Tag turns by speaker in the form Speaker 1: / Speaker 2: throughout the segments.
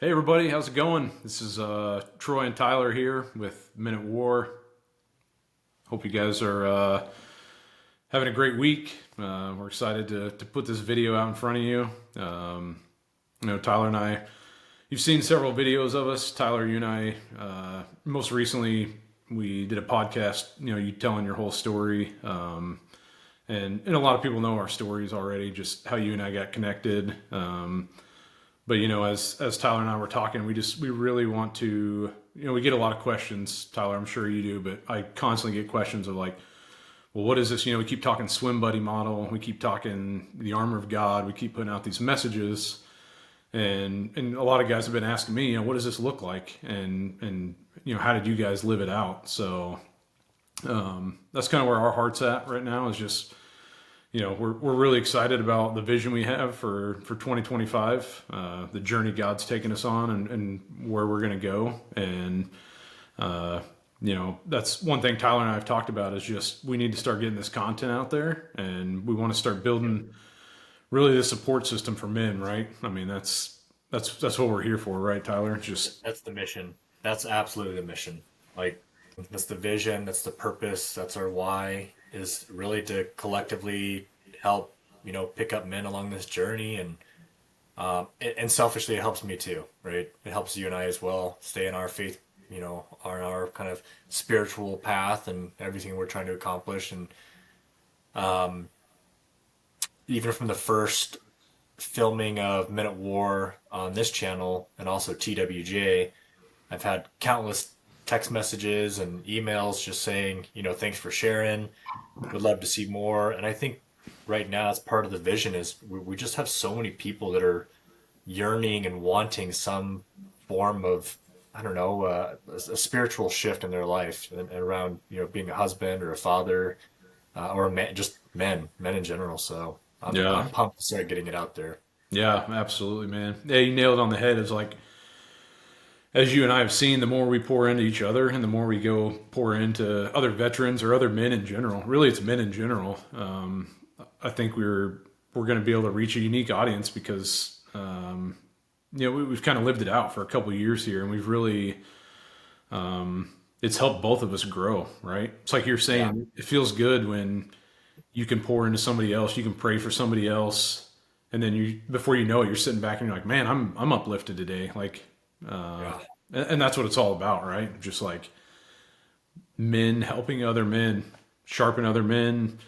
Speaker 1: Hey everybody, how's it going? This is Troy and Tyler here with Men at War. Hope you guys are having a great week. We're excited to put this video out in front of you. Tyler and I, you've seen several videos of us. Tyler, you and I, most recently we did a podcast. You telling your whole story, and a lot of people know our stories already. Just how you and I got connected. But as Tyler and I were talking, we really want to. We get a lot of questions, Tyler. I'm sure you do, but I constantly get questions of like, well, what is this? We keep talking swim buddy model. We keep talking the armor of God. We keep putting out these messages, and a lot of guys have been asking me, what does this look like, and how did you guys live it out? So that's kind of where our heart's at right now. Is just we're really excited about the vision we have for 2025, the journey God's taken us on, and where we're going to go. And that's one thing Tyler and I have talked about is just we need to start getting this content out there, and we want to start building really the support system for men. Right? I mean, that's what we're here for, right, Tyler? Just
Speaker 2: That's the mission. That's absolutely the mission. Like, that's the vision, that's the purpose, that's our why, is really to collectively help, pick up men along this journey. And selfishly, it helps me too, right? It helps you and I as well stay in our faith, on our kind of spiritual path and everything we're trying to accomplish. And even from the first filming of Men at War on this channel and also TWJ, I've had countless text messages and emails just saying, thanks for sharing. Would love to see more. And I think right now that's part of the vision is we just have so many people that are yearning and wanting some form of, I don't know, a spiritual shift in their life and around, being a husband or a father, or a man, just men in general. So
Speaker 1: yeah,
Speaker 2: I'm pumped to start getting it out there.
Speaker 1: yeah, absolutely, man. Yeah, you nailed it on the head. It's like, as you and I have seen, the more we pour into each other and the more we go pour into other veterans or other men in general, really it's men in general. I think we're going to be able to reach a unique audience because we've kind of lived it out for a couple of years here, and we've really it's helped both of us grow. Right? It's like you're
Speaker 2: Yeah.
Speaker 1: saying, it feels good when you can pour into somebody else, you can pray for somebody else, and then you before you know it, you're sitting back and you're like, man, I'm uplifted today. Like, uh,
Speaker 2: Yeah.
Speaker 1: and that's what it's all about, right? Just like men helping other men, sharpen other men.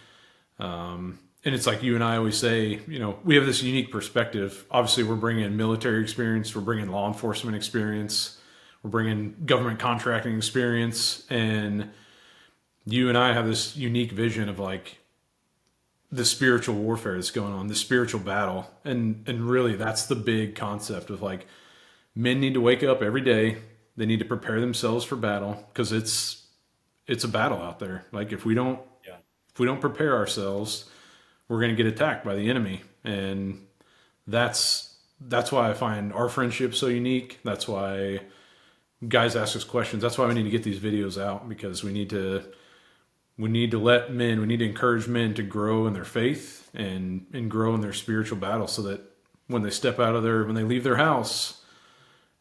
Speaker 1: And it's like you and I always say, we have this unique perspective. Obviously, we're bringing military experience, we're bringing law enforcement experience, we're bringing government contracting experience, and you and I have this unique vision of like the spiritual warfare that's going on, the spiritual battle, and really that's the big concept of like men need to wake up every day. They need to prepare themselves for battle because it's a battle out there. Like
Speaker 2: Yeah.
Speaker 1: if we don't prepare ourselves, we're going to get attacked by the enemy, and that's why I find our friendship so unique. That's why guys ask us questions. That's why we need to get these videos out because we need to encourage men to grow in their faith and grow in their spiritual battle so that when when they leave their house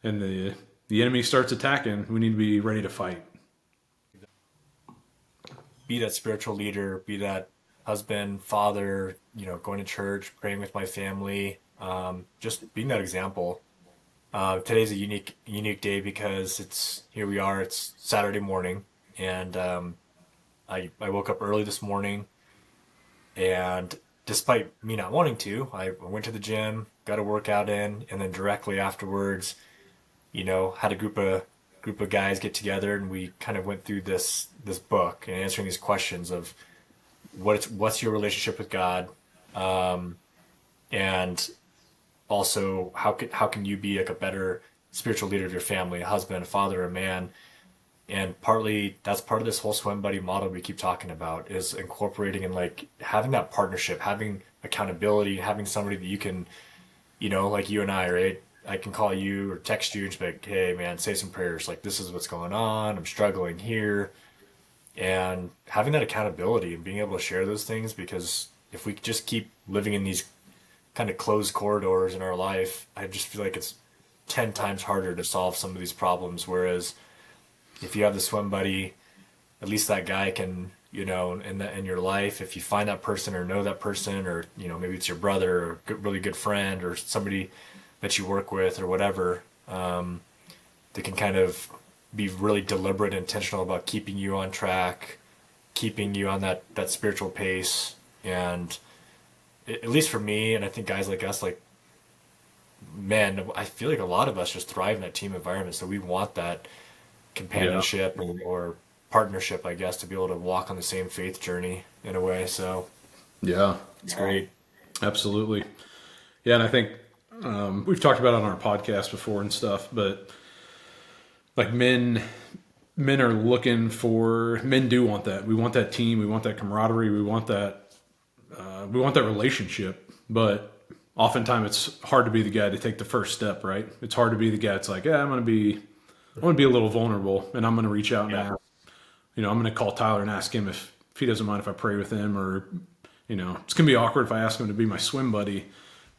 Speaker 1: and the enemy starts attacking, we need to be ready to fight.
Speaker 2: Be that spiritual leader, be that husband, father, going to church, praying with my family, just being that example. Today's a unique day because here we are, it's Saturday morning, and I woke up early this morning, and despite me not wanting to, I went to the gym, got a workout in, and then directly afterwards, had a group of guys get together, and we kind of went through this book and answering these questions of what's your relationship with God, and also how can you be like a better spiritual leader of your family, a husband, a father, a man. And partly that's part of this whole swim buddy model we keep talking about is incorporating and like having that partnership, having accountability, having somebody that you can, like you and I, right? I can call you or text you and just be like, hey man, say some prayers. Like this is what's going on. I'm struggling here. And having that accountability and being able to share those things, because if we just keep living in these kind of closed corridors in our life, I just feel like it's 10 times harder to solve some of these problems. Whereas if you have the swim buddy, at least that guy can, in your life, if you find that person or know that person, or, maybe it's your brother or really good friend or somebody that you work with or whatever, they can kind of be really deliberate, intentional about keeping you on track, keeping you on that spiritual pace. And at least for me, and I think guys like us, like, man, I feel like a lot of us just thrive in that team environment. So we want that
Speaker 1: Yeah.
Speaker 2: companionship or partnership, I guess, to be able to walk on the same faith journey in a way. So
Speaker 1: Yeah.
Speaker 2: it's great.
Speaker 1: Absolutely. Yeah, and I think we've talked about it on our podcast before and stuff, but like men are looking for, men do want that. We want that team. We want that camaraderie. We want that relationship. But oftentimes it's hard to be the guy to take the first step, right? It's hard to be the guy that's like, yeah, I'm going to be a little vulnerable, and I'm going to reach out and
Speaker 2: Yeah.
Speaker 1: ask. I'm going to call Tyler and ask him if he doesn't mind if I pray with him, or it's going to be awkward if I ask him to be my swim buddy.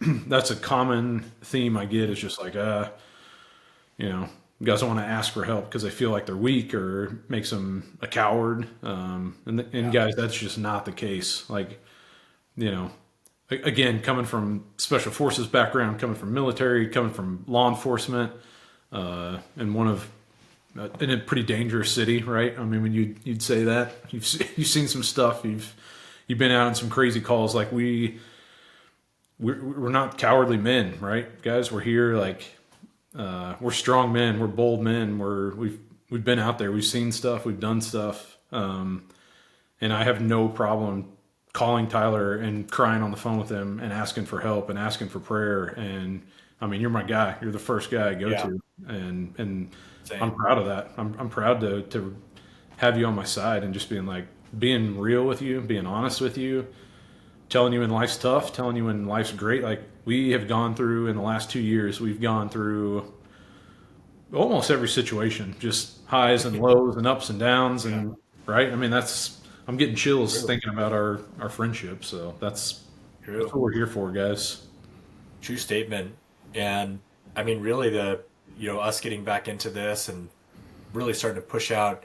Speaker 1: That's a common theme I get, is just like, guys don't want to ask for help because they feel like they're weak or makes them a coward. And
Speaker 2: Yeah.
Speaker 1: guys, that's just not the case. Like, you know, again, coming from special forces background, coming from military, coming from law enforcement, and in a pretty dangerous city, right? I mean, when you'd say that, you've seen some stuff, you've been out in some crazy calls. Like we're not cowardly men, right, guys? We're here, like, we're strong men, we're bold men, we've been out there, we've seen stuff, we've done stuff, and I have no problem calling Tyler and crying on the phone with him and asking for help and asking for prayer. And I mean, you're my guy. You're the first guy I go
Speaker 2: Yeah.
Speaker 1: to, and I'm
Speaker 2: Same.
Speaker 1: proud of that. I'm proud to have you on my side and just being real with you, being honest with you, telling you when life's tough, telling you when life's great. Like, we have gone through, in the last 2 years, we've gone through almost every situation, just highs and lows and ups and downs,
Speaker 2: Yeah.
Speaker 1: and right. I mean, I'm getting chills
Speaker 2: True.
Speaker 1: thinking about our friendship. So that's
Speaker 2: True.
Speaker 1: what we're here for, guys.
Speaker 2: True statement. And I mean, really, us getting back into this and really starting to push out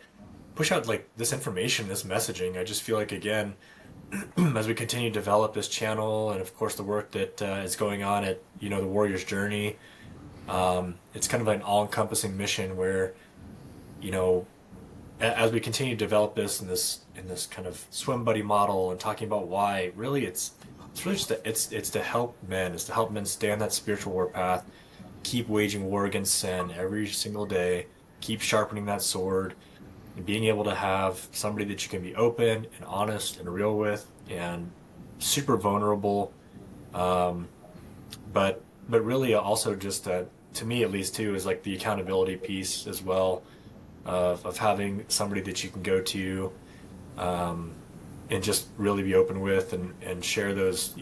Speaker 2: like this information, this messaging. I just feel like, again, as we continue to develop this channel, and of course the work that is going on at the Warrior's Journey, it's kind of an all-encompassing mission where you know as we continue to develop this in this kind of swim buddy model and talking about why, really it's really just it's to help men, it's to help men stay on that spiritual warpath, keep waging war against sin every single day, keep sharpening that sword, and being able to have somebody that you can be open and honest and real with and super vulnerable, but really also just that, to me at least too, is like the accountability piece as well, of having somebody that you can go to, and just really be open with and share those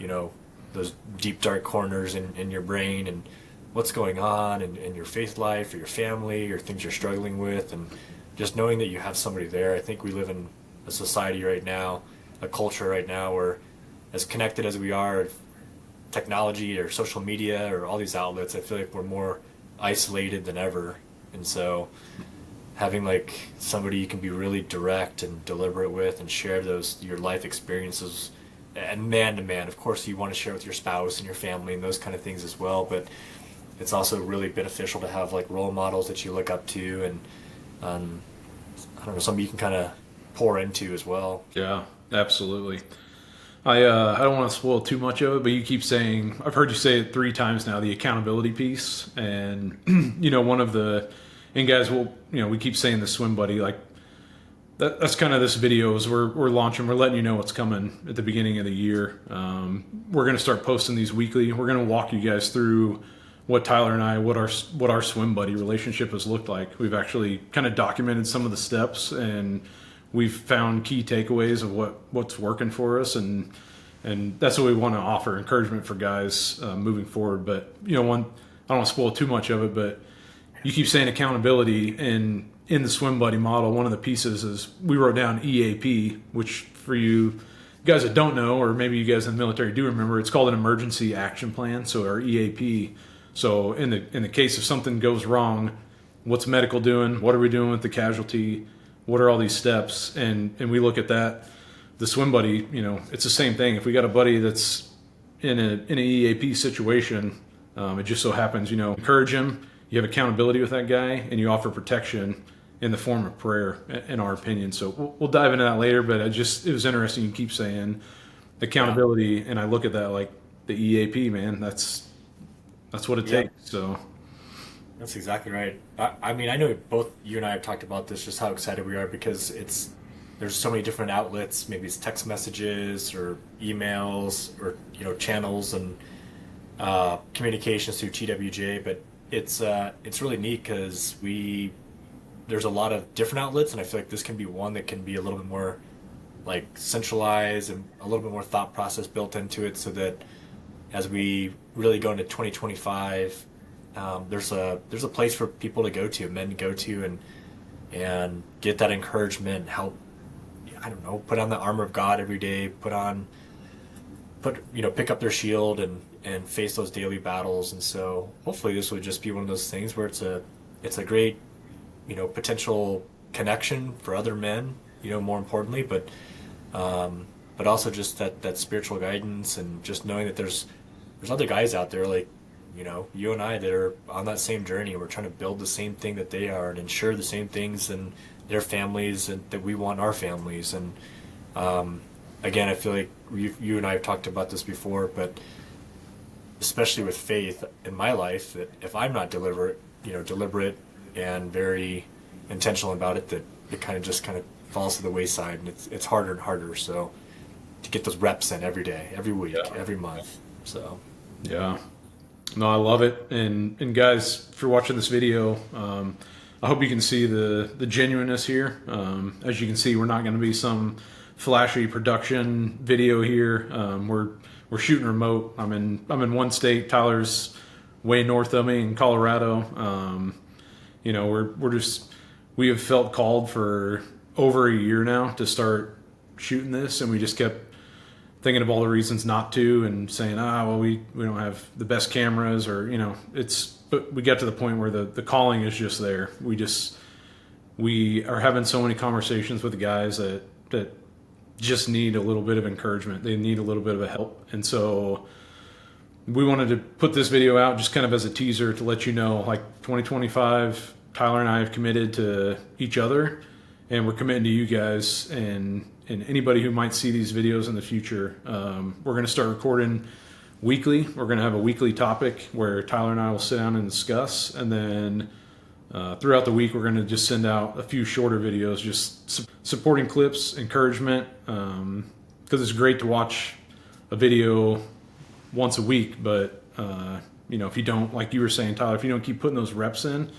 Speaker 2: deep dark corners in your brain and what's going on in your faith life or your family or things you're struggling with, and just knowing that you have somebody there. I think we live in a society right now, a culture right now, where as connected as we are, technology or social media or all these outlets, I feel like we're more isolated than ever. And so having like somebody you can be really direct and deliberate with and share those your life experiences, and man to man, of course you want to share with your spouse and your family and those kind of things as well, but it's also really beneficial to have like role models that you look up to, and um, I don't know, somebody you can kind of pour into as well.
Speaker 1: Yeah, absolutely. I don't want to spoil too much of it, but you keep saying, I've heard you say it 3 times now, the accountability piece. And one of the, and guys, we keep saying the swim buddy, like, that's kind of this video is we're launching, we're letting you know what's coming at the beginning of the year. We're going to start posting these weekly. We're going to walk you guys through what Tyler and I, what our swim buddy relationship has looked like. We've actually kind of documented some of the steps, and we've found key takeaways of what's working for us, and that's what we want to offer, encouragement for guys moving forward. But I don't want to spoil too much of it, but you keep saying accountability, and in the swim buddy model, one of the pieces is we wrote down EAP, which for you guys that don't know, or maybe you guys in the military do remember, it's called an emergency action plan. So our EAP So in the case if something goes wrong, what's medical doing? What are we doing with the casualty? What are all these steps? And we look at that. The swim buddy, it's the same thing. If we got a buddy that's in an EAP situation, it just so happens, encourage him. You have accountability with that guy, and you offer protection in the form of prayer, in our opinion. So we'll dive into that later. But it was interesting. You keep saying accountability, and I look at that like the EAP, man. That's what it takes. So
Speaker 2: That's exactly right. I mean, I know both you and I have talked about this, just how excited we are because there's so many different outlets. Maybe it's text messages or emails or channels and communications through TWJ. But it's really neat because there's a lot of different outlets, and I feel like this can be one that can be a little bit more like centralized and a little bit more thought process built into it, so that as we really go into 2025. There's a place for people to go to, men to go to, and get that encouragement and help. I don't know, put on the armor of God every day. Pick up their shield and face those daily battles. And so hopefully this would just be one of those things where it's a great potential connection for other men. More importantly, but also just that spiritual guidance and just knowing that there's other guys out there like. You and I that are on that same journey. We're trying to build the same thing that they are and ensure the same things in their families and that we want our families. And again, I feel like you and I have talked about this before, but especially with faith in my life, that if I'm not deliberate and very intentional about it, that it kind of falls to the wayside, and it's harder and harder. So to get those reps in every day, every week, every month. So
Speaker 1: yeah. No, I love it. And guys, if you're watching this video, I hope you can see the genuineness here. As you can see, we're not going to be some flashy production video here. We're shooting remote. I'm in one state. Tyler's way north of me in Colorado. We have felt called for over a year now to start shooting this, and we just kept thinking of all the reasons not to and saying, we don't have the best cameras but we got to the point where the calling is just there. We are having so many conversations with the guys that just need a little bit of encouragement. They need a little bit of a help. And so we wanted to put this video out just kind of as a teaser to let you know, like 2025, Tyler and I have committed to each other, and we're committing to you guys and anybody who might see these videos in the future. We're going to start recording weekly. We're going to have a weekly topic where Tyler and I will sit down and discuss. And then throughout the week, we're going to just send out a few shorter videos, just supporting clips, encouragement, because it's great to watch a video once a week. But, if you don't, like you were saying, Tyler, if you don't keep putting those reps in.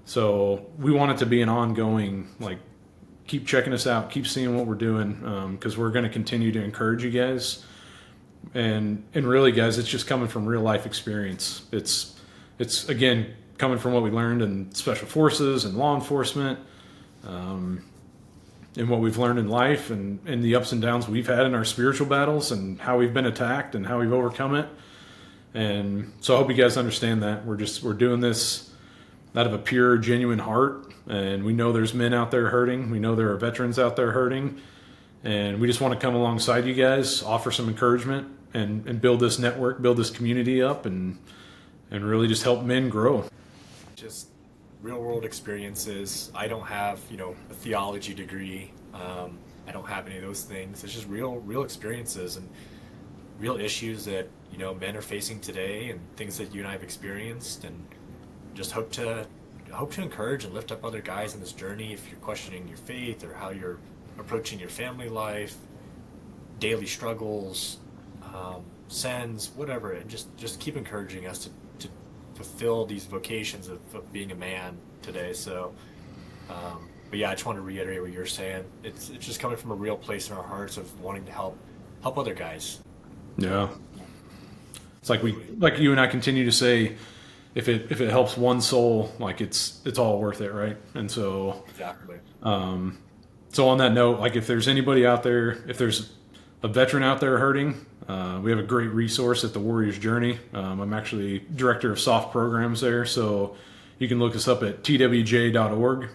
Speaker 1: So we want it to be an ongoing, keep checking us out, keep seeing what we're doing, because we're going to continue to encourage you guys. And really, guys, it's just coming from real life experience. It's again coming from what we learned in special forces and law enforcement, and what we've learned in life and the ups and downs we've had in our spiritual battles and how we've been attacked and how we've overcome it. And so I hope you guys understand that we're doing this out of a pure, genuine heart. And we know there's men out there hurting. We know there are veterans out there hurting. And we just want to come alongside you guys, offer some encouragement, and build this network, build this community up, and really just help men grow.
Speaker 2: Just real world experiences. I don't have, a theology degree. I don't have any of those things. It's just real experiences and real issues that, men are facing today and things that you and I have experienced, and just hope to encourage and lift up other guys in this journey. If you're questioning your faith or how you're approaching your family life, daily struggles, sins, whatever, and just keep encouraging us to fulfill these vocations of being a man today. So, but yeah, I just want to reiterate what you're saying. It's just coming from a real place in our hearts of wanting to help other guys.
Speaker 1: Yeah, it's like you and I continue to say, if it helps one soul, it's all worth it, right? And so
Speaker 2: Exactly.
Speaker 1: So on that note, if there's anybody out there, if there's a veteran out there hurting, we have a great resource at the Warrior's Journey. I'm actually director of soft programs there, so you can look us up at twj.org.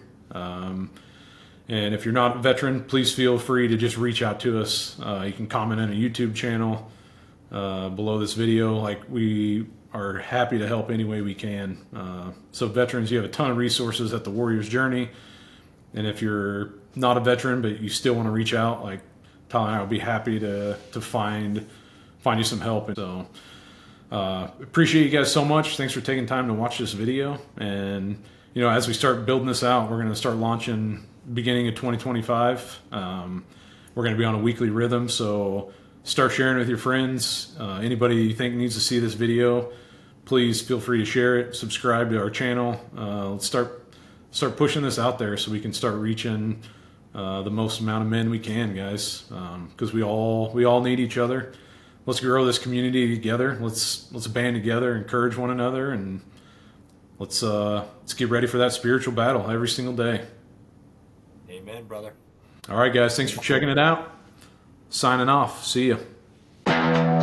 Speaker 1: And if you're not a veteran, please feel free to just reach out to us. You can comment on a YouTube channel below this video. Like, we are happy to help any way we can. So veterans, you have a ton of resources at the Warrior's Journey. And if you're not a veteran but you still want to reach out, like Tyler and I will be happy to find you some help. So appreciate you guys so much. Thanks for taking time to watch this video. And as we start building this out, we're going to start launching beginning of 2025. We're going to be on a weekly rhythm, so start sharing with your friends. Anybody you think needs to see this video, please feel free to share it. Subscribe to our channel. Let's start pushing this out there so we can start reaching the most amount of men we can, guys. Because we all need each other. Let's grow this community together. Let's band together, encourage one another, and let's get ready for that spiritual battle every single day.
Speaker 2: Amen, brother.
Speaker 1: All right, guys. Thanks for checking it out. Signing off. See ya.